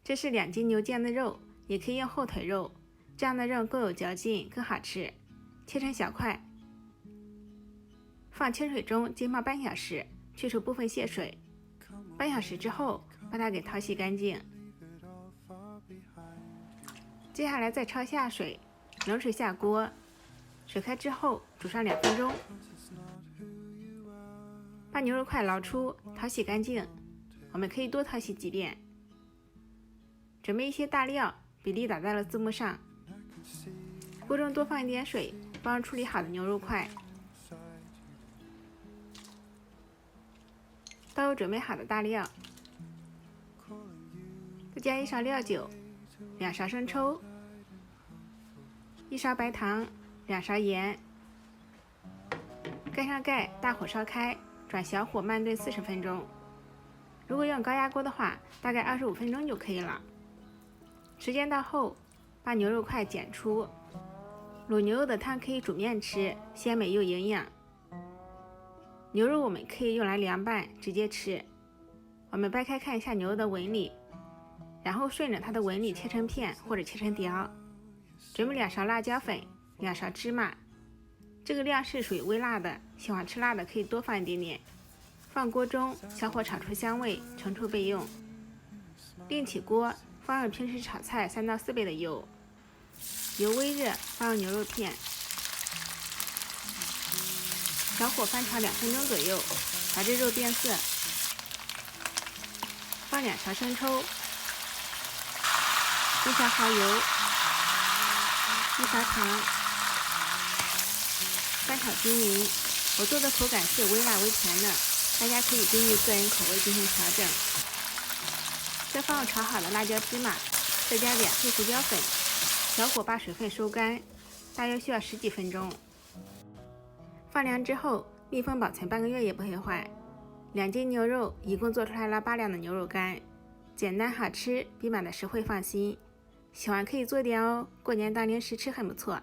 这是2斤牛腱的肉，也可以用后腿肉，这样的肉更有嚼劲，更好吃。切成小块，放清水中浸泡半小时，去除部分血水。半小时之后，把它给淘洗干净。接下来再焯下水，冷水下锅，水开之后煮上2分钟。把牛肉块捞出，淘洗干净，我们可以多淘洗几遍。准备一些大料，比例打在了字幕上。锅中多放一点水，放入处理好的牛肉块，倒入准备好的大料，再加1勺料酒，2勺生抽，1勺白糖，2勺盐，盖上盖，大火烧开，转小火慢炖40分钟。如果用高压锅的话，大概25分钟就可以了。时间到后，把牛肉块剪出。卤牛肉的汤可以煮面吃，鲜美又营养。牛肉我们可以用来凉拌，直接吃。我们掰开看一下牛肉的纹理，然后顺着它的纹理切成片或者切成条。准备2勺辣椒粉，2勺芝麻，这个量是属于微辣的，喜欢吃辣的可以多放一点点。放锅中，小火炒出香味，盛出备用。另起锅，放入平时炒菜3到4倍的油，油微热，放入牛肉片，小火翻炒2分钟左右，把这肉变色。放2勺生抽，1勺蚝油，1勺糖，翻炒均匀。我做的口感是微辣微甜的，大家可以根据个人口味进行调整。再放入炒好的辣椒芝麻，再加点黑胡椒粉，小火把水分收干，大约需要10几分钟。放凉之后，密封保存半个月也不会坏。2斤牛肉一共做出来了8两的牛肉干，简单好吃，比买的实惠放心。喜欢可以做点哦，过年当零食吃很不错。